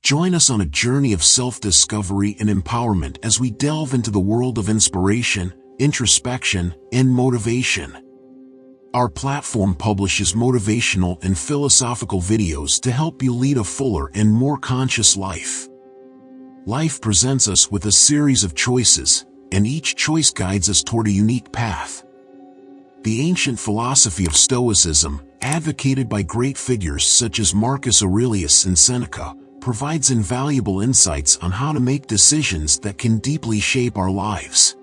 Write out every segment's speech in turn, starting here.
Join us on a journey of self-discovery and empowerment as we delve into the world of inspiration, introspection, and motivation. Our platform publishes motivational and philosophical videos to help you lead a fuller and more conscious life. Life presents us with a series of choices, and each choice guides us toward a unique path. The ancient philosophy of Stoicism, advocated by great figures such as Marcus Aurelius and Seneca, provides invaluable insights on how to make decisions that can deeply shape our lives.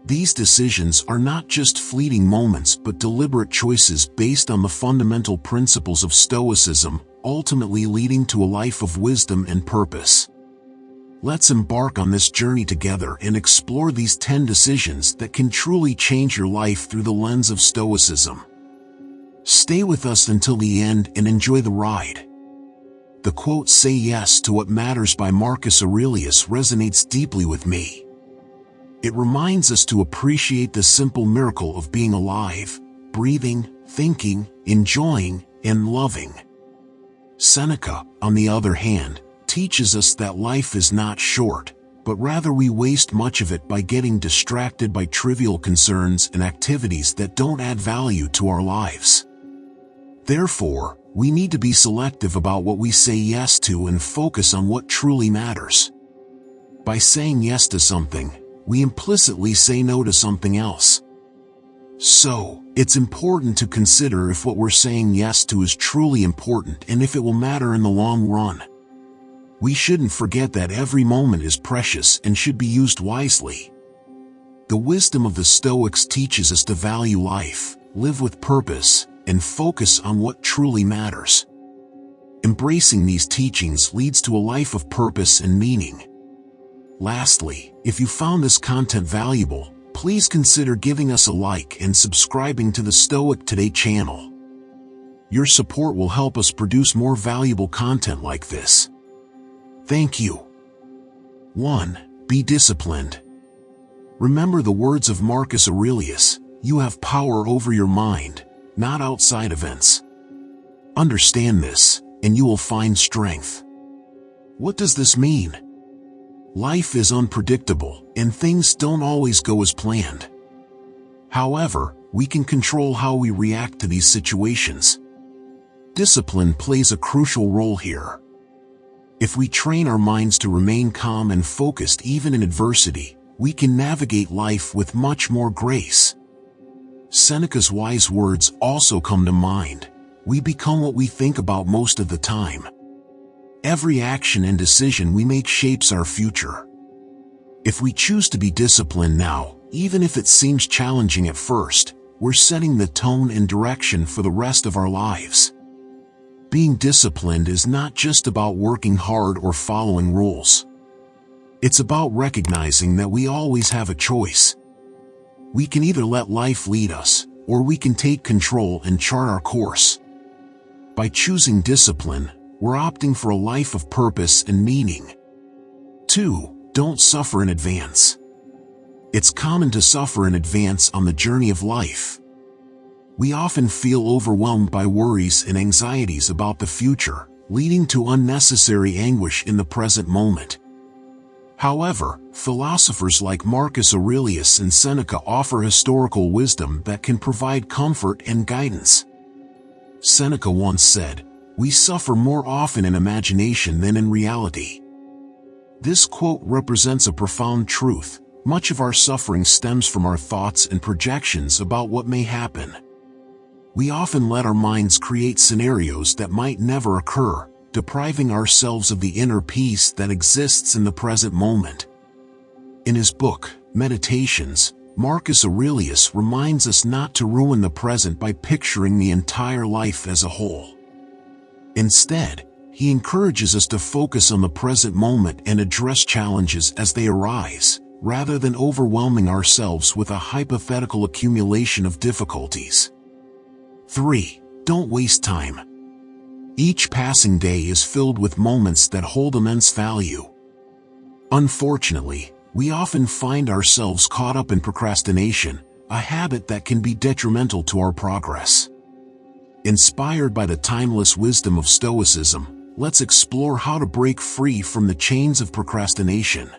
These decisions are not just fleeting moments but deliberate choices based on the fundamental principles of Stoicism, ultimately leading to a life of wisdom and purpose. Let's embark on this journey together and explore these 10 decisions that can truly change your life through the lens of Stoicism. Stay with us until the end and enjoy the ride. The quote "Say yes to what matters" by Marcus Aurelius resonates deeply with me. It reminds us to appreciate the simple miracle of being alive, breathing, thinking, enjoying, and loving. Seneca, on the other hand, teaches us that life is not short, but rather we waste much of it by getting distracted by trivial concerns and activities that don't add value to our lives. Therefore, we need to be selective about what we say yes to and focus on what truly matters. By saying yes to something, we implicitly say no to something else. So, it's important to consider if what we're saying yes to is truly important and if it will matter in the long run. We shouldn't forget that every moment is precious and should be used wisely. The wisdom of the Stoics teaches us to value life, live with purpose, and focus on what truly matters. Embracing these teachings leads to a life of purpose and meaning. Lastly, if you found this content valuable, please consider giving us a like and subscribing to the Stoic Today channel. Your support will help us produce more valuable content like this. Thank you. 1. Be disciplined. Remember the words of Marcus Aurelius, "You have power over your mind, not outside events." Understand this, and you will find strength. What does this mean? Life is unpredictable, and things don't always go as planned. However, we can control how we react to these situations. Discipline plays a crucial role here. If we train our minds to remain calm and focused even in adversity, we can navigate life with much more grace. Seneca's wise words also come to mind. We become what we think about most of the time. Every action and decision we make shapes our future. If we choose to be disciplined now, even if it seems challenging at first, we're setting the tone and direction for the rest of our lives. Being disciplined is not just about working hard or following rules. It's about recognizing that we always have a choice. We can either let life lead us, or we can take control and chart our course. By choosing discipline, we're opting for a life of purpose and meaning. 2. Don't suffer in advance. It's common to suffer in advance on the journey of life. We often feel overwhelmed by worries and anxieties about the future, leading to unnecessary anguish in the present moment. However, philosophers like Marcus Aurelius and Seneca offer historical wisdom that can provide comfort and guidance. Seneca once said, "We suffer more often in imagination than in reality." This quote represents a profound truth. Much of our suffering stems from our thoughts and projections about what may happen. We often let our minds create scenarios that might never occur, depriving ourselves of the inner peace that exists in the present moment. In his book, Meditations, Marcus Aurelius reminds us not to ruin the present by picturing the entire life as a whole. Instead, he encourages us to focus on the present moment and address challenges as they arise, rather than overwhelming ourselves with a hypothetical accumulation of difficulties. 3. Don't waste time. Each passing day is filled with moments that hold immense value. Unfortunately, we often find ourselves caught up in procrastination, a habit that can be detrimental to our progress. Inspired by the timeless wisdom of Stoicism, let's explore how to break free from the chains of procrastination.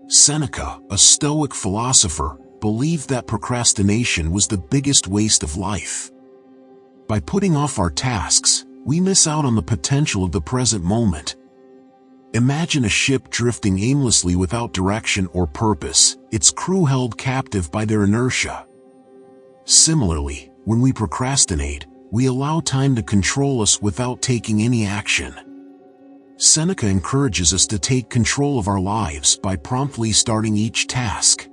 Seneca, a Stoic philosopher, believed that procrastination was the biggest waste of life. By putting off our tasks, we miss out on the potential of the present moment. Imagine a ship drifting aimlessly without direction or purpose, its crew held captive by their inertia. Similarly, when we procrastinate, we allow time to control us without taking any action. Seneca encourages us to take control of our lives by promptly starting each task.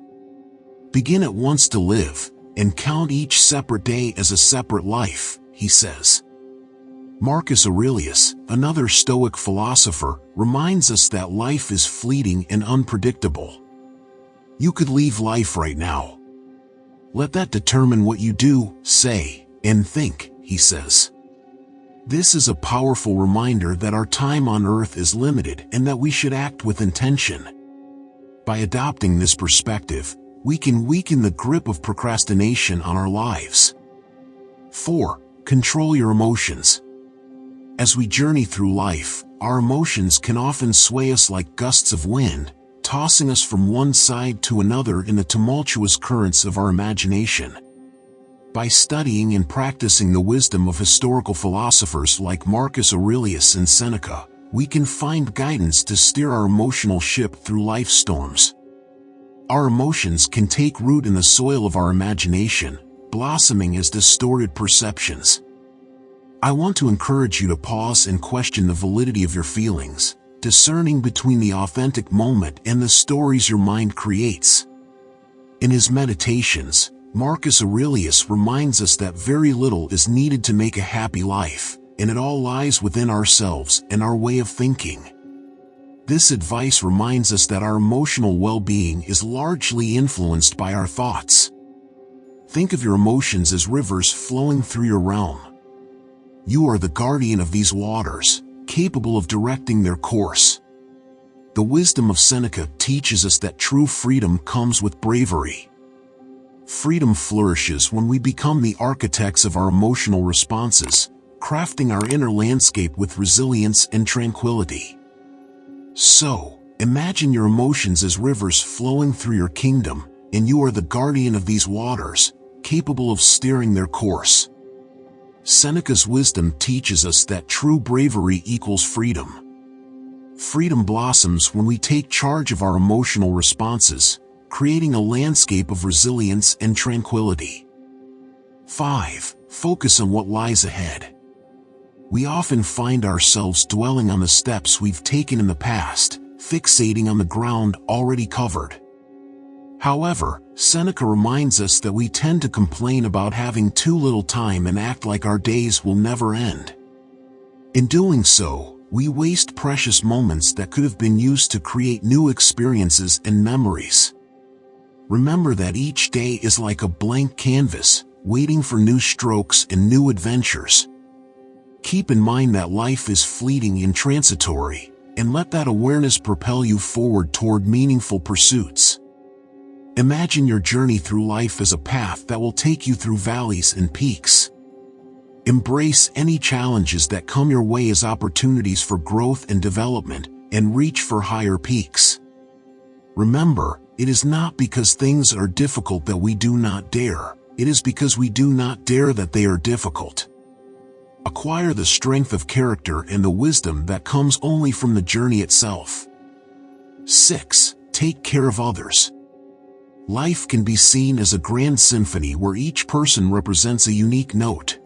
Begin at once to live, and count each separate day as a separate life, he says. Marcus Aurelius, another Stoic philosopher, reminds us that life is fleeting and unpredictable. You could leave life right now. Let that determine what you do, say, and think, he says. This is a powerful reminder that our time on earth is limited and that we should act with intention. By adopting this perspective, we can weaken the grip of procrastination on our lives. 4. Control your emotions. As we journey through life, our emotions can often sway us like gusts of wind, tossing us from one side to another in the tumultuous currents of our imagination. By studying and practicing the wisdom of historical philosophers like Marcus Aurelius and Seneca, we can find guidance to steer our emotional ship through life's storms. Our emotions can take root in the soil of our imagination, blossoming as distorted perceptions. I want to encourage you to pause and question the validity of your feelings, discerning between the authentic moment and the stories your mind creates. In his meditations, Marcus Aurelius reminds us that very little is needed to make a happy life, and it all lies within ourselves and our way of thinking. This advice reminds us that our emotional well-being is largely influenced by our thoughts. Think of your emotions as rivers flowing through your realm. You are the guardian of these waters, capable of directing their course. The wisdom of Seneca teaches us that true freedom comes with bravery. Freedom flourishes when we become the architects of our emotional responses, crafting our inner landscape with resilience and tranquility. So, imagine your emotions as rivers flowing through your kingdom, and you are the guardian of these waters, capable of steering their course. Seneca's wisdom teaches us that true bravery equals freedom. Freedom blossoms when we take charge of our emotional responses, creating a landscape of resilience and tranquility. 5. Focus on what lies ahead. We often find ourselves dwelling on the steps we've taken in the past, fixating on the ground already covered. However, Seneca reminds us that we tend to complain about having too little time and act like our days will never end. In doing so, we waste precious moments that could have been used to create new experiences and memories. Remember that each day is like a blank canvas, waiting for new strokes and new adventures. Keep in mind that life is fleeting and transitory, and let that awareness propel you forward toward meaningful pursuits. Imagine your journey through life as a path that will take you through valleys and peaks. Embrace any challenges that come your way as opportunities for growth and development, and reach for higher peaks. Remember, it is not because things are difficult that we do not dare, it is because we do not dare that they are difficult. Acquire the strength of character and the wisdom that comes only from the journey itself. 6. Take care of others. Life can be seen as a grand symphony where each person represents a unique note.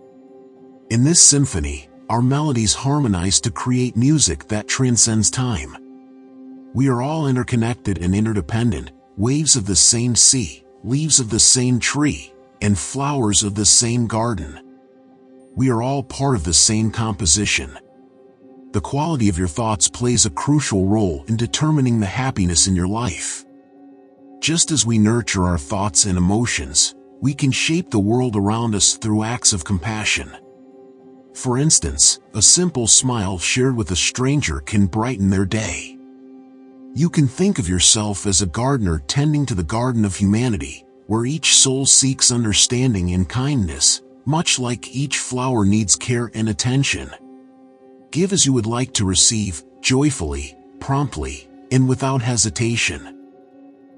In this symphony, our melodies harmonize to create music that transcends time. We are all interconnected and interdependent, waves of the same sea, leaves of the same tree, and flowers of the same garden. We are all part of the same composition. The quality of your thoughts plays a crucial role in determining the happiness in your life. Just as we nurture our thoughts and emotions, we can shape the world around us through acts of compassion. For instance, a simple smile shared with a stranger can brighten their day. You can think of yourself as a gardener tending to the garden of humanity, where each soul seeks understanding and kindness, much like each flower needs care and attention. Give as you would like to receive, joyfully, promptly, and without hesitation.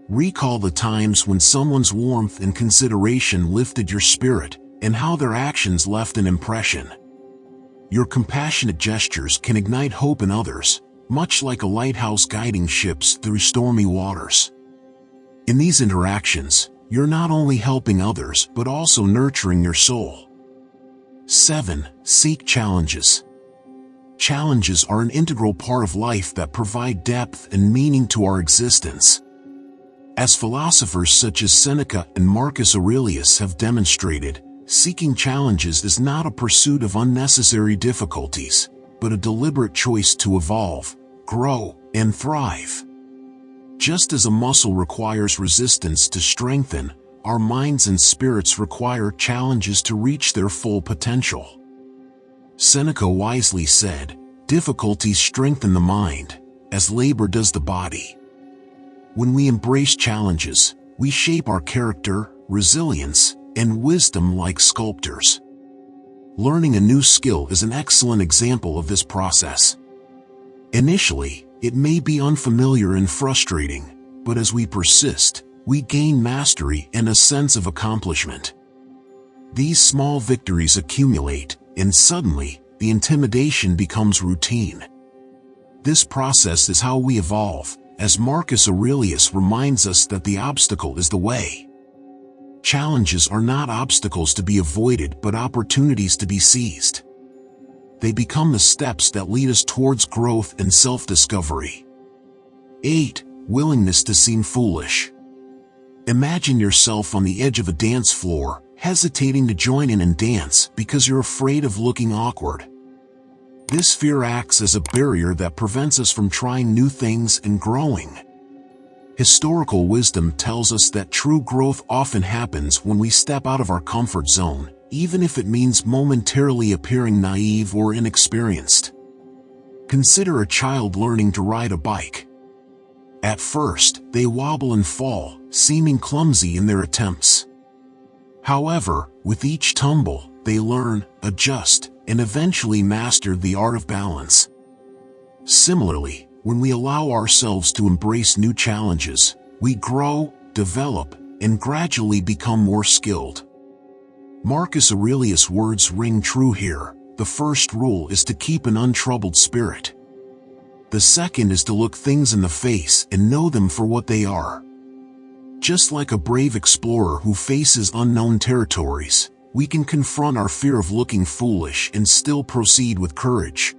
Recall the times when someone's warmth and consideration lifted your spirit, and how their actions left an impression. Your compassionate gestures can ignite hope in others, much like a lighthouse guiding ships through stormy waters. In these interactions, you're not only helping others but also nurturing your soul. 7. Seek challenges. Challenges are an integral part of life that provide depth and meaning to our existence. As philosophers such as Seneca and Marcus Aurelius have demonstrated, seeking challenges is not a pursuit of unnecessary difficulties, but a deliberate choice to evolve, grow, and thrive. Just as a muscle requires resistance to strengthen, our minds and spirits require challenges to reach their full potential. Seneca wisely said, "Difficulties strengthen the mind, as labor does the body." When we embrace challenges, we shape our character, resilience, and wisdom like sculptors. Learning a new skill is an excellent example of this process. Initially, it may be unfamiliar and frustrating, but as we persist, we gain mastery and a sense of accomplishment. These small victories accumulate, and suddenly, the intimidation becomes routine. This process is how we evolve, as Marcus Aurelius reminds us that the obstacle is the way. Challenges are not obstacles to be avoided but opportunities to be seized. They become the steps that lead us towards growth and self-discovery. 8. Willingness to seem foolish. Imagine yourself on the edge of a dance floor, hesitating to join in and dance because you're afraid of looking awkward. This fear acts as a barrier that prevents us from trying new things and growing. Historical wisdom tells us that true growth often happens when we step out of our comfort zone, even if it means momentarily appearing naive or inexperienced. Consider a child learning to ride a bike. At first, they wobble and fall, seeming clumsy in their attempts. However, with each tumble, they learn, adjust, and eventually master the art of balance. Similarly, when we allow ourselves to embrace new challenges, we grow, develop, and gradually become more skilled. Marcus Aurelius' words ring true here. The first rule is to keep an untroubled spirit. The second is to look things in the face and know them for what they are. Just like a brave explorer who faces unknown territories, we can confront our fear of looking foolish and still proceed with courage.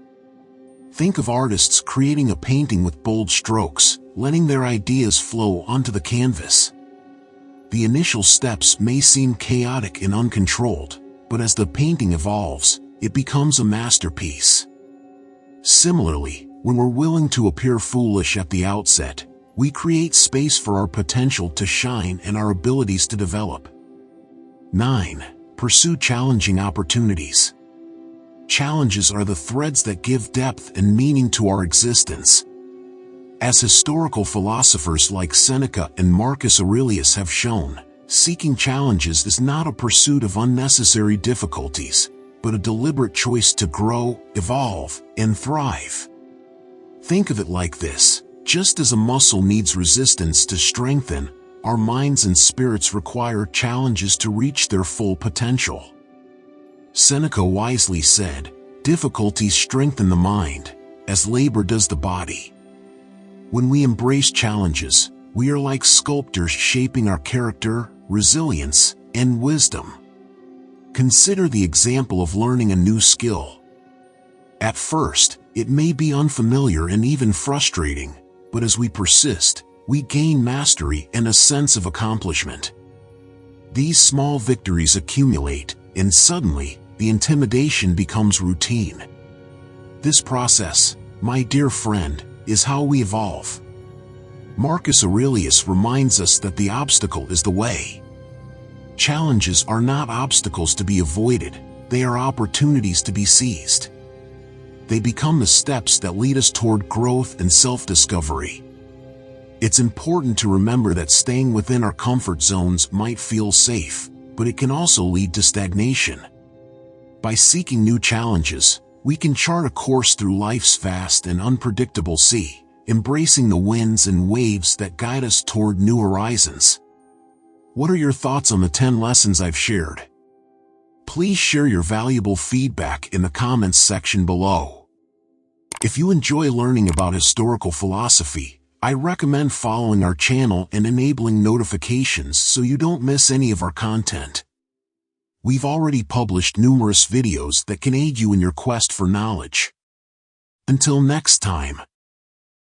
Think of artists creating a painting with bold strokes, letting their ideas flow onto the canvas. The initial steps may seem chaotic and uncontrolled, but as the painting evolves, it becomes a masterpiece. Similarly, when we're willing to appear foolish at the outset, we create space for our potential to shine and our abilities to develop. 9. Pursue challenging opportunities. Challenges are the threads that give depth and meaning to our existence. As historical philosophers like Seneca and Marcus Aurelius have shown, seeking challenges is not a pursuit of unnecessary difficulties, but a deliberate choice to grow, evolve, and thrive. Think of it like this: just as a muscle needs resistance to strengthen, our minds and spirits require challenges to reach their full potential. Seneca wisely said, "Difficulties strengthen the mind, as labor does the body." When we embrace challenges, we are like sculptors shaping our character, resilience, and wisdom. Consider the example of learning a new skill. At first, it may be unfamiliar and even frustrating, but as we persist, we gain mastery and a sense of accomplishment. These small victories accumulate, and suddenly, the intimidation becomes routine. This process, my dear friend, is how we evolve. Marcus Aurelius reminds us that the obstacle is the way. Challenges are not obstacles to be avoided, they are opportunities to be seized. They become the steps that lead us toward growth and self-discovery. It's important to remember that staying within our comfort zones might feel safe, but it can also lead to stagnation. By seeking new challenges, we can chart a course through life's vast and unpredictable sea, embracing the winds and waves that guide us toward new horizons. What are your thoughts on the 10 lessons I've shared? Please share your valuable feedback in the comments section below. If you enjoy learning about historical philosophy, I recommend following our channel and enabling notifications so you don't miss any of our content. We've already published numerous videos that can aid you in your quest for knowledge. Until next time.